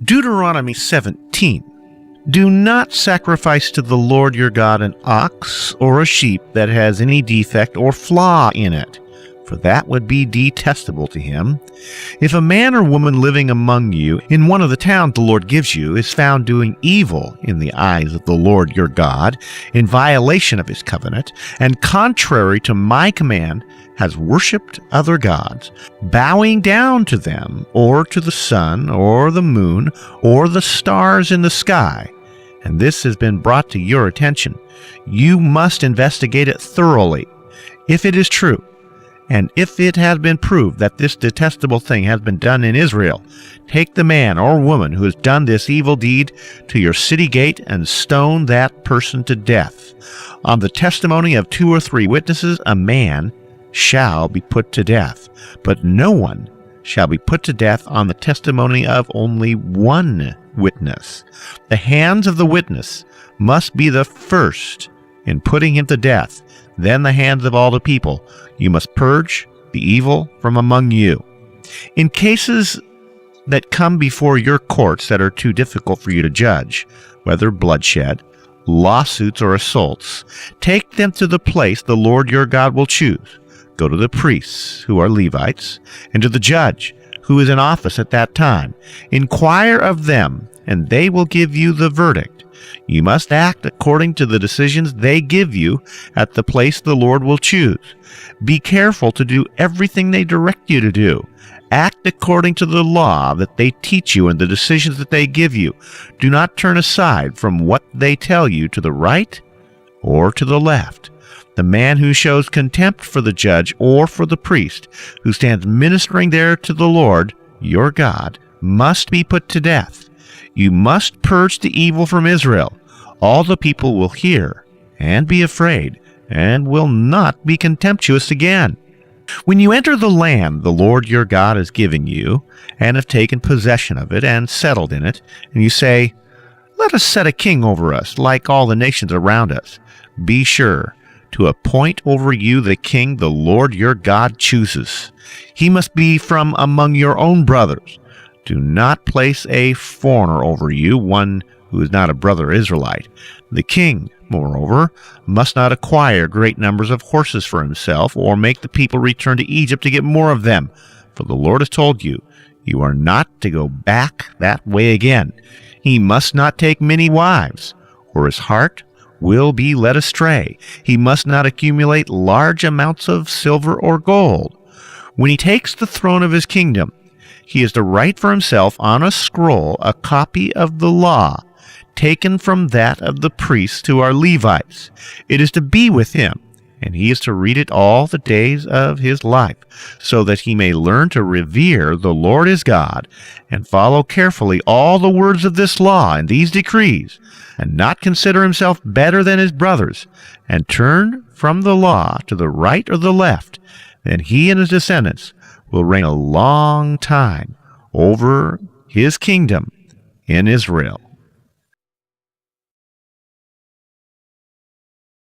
Deuteronomy 17. Do not sacrifice to the Lord your God an ox or a sheep that has any defect or flaw in it, for that would be detestable to him. If a man or woman living among you in one of the towns the Lord gives you is found doing evil in the eyes of the Lord your God, in violation of his covenant, and contrary to my command, has worshipped other gods, bowing down to them, or to the sun, or the moon, or the stars in the sky, and this has been brought to your attention, you must investigate it thoroughly. If it is true, and if it has been proved that this detestable thing has been done in Israel, take the man or woman who has done this evil deed to your city gate and stone that person to death. On the testimony of 2 or 3 witnesses, a man shall be put to death, but no one shall be put to death on the testimony of only 1 witness. The hands of the witness must be the first in putting him to death, then the hands of all the people. You must purge the evil from among you. In cases that come before your courts that are too difficult for you to judge, whether bloodshed, lawsuits, or assaults, take them to the place the Lord your God will choose. Go to the priests, who are Levites, and to the judge, who is in office at that time. Inquire of them, and they will give you the verdict. You must act according to the decisions they give you at the place the Lord will choose. Be careful to do everything they direct you to do. Act according to the law that they teach you and the decisions that they give you. Do not turn aside from what they tell you to the right or to the left. The man who shows contempt for the judge or for the priest who stands ministering there to the Lord, your God, must be put to death. You must purge the evil from Israel. All the people will hear and be afraid and will not be contemptuous again. When you enter the land the Lord your God is giving you, and have taken possession of it and settled in it, and you say, "Let us set a king over us, like all the nations around us," be sure to appoint over you the king the Lord your God chooses. He must be from among your own brothers. Do not place a foreigner over you, one who is not a brother Israelite. The king, moreover, must not acquire great numbers of horses for himself, or make the people return to Egypt to get more of them. For the Lord has told you, you are not to go back that way again. He must not take many wives, or his heart will be led astray. He must not accumulate large amounts of silver or gold. When he takes the throne of his kingdom, he is to write for himself on a scroll a copy of the law, taken from that of the priests who are Levites. It is to be with him, and he is to read it all the days of his life, so that he may learn to revere the Lord his God, and follow carefully all the words of this law and these decrees, and not consider himself better than his brothers, and turn from the law to the right or the left. Then he and his descendants will reign a long time over his kingdom in Israel.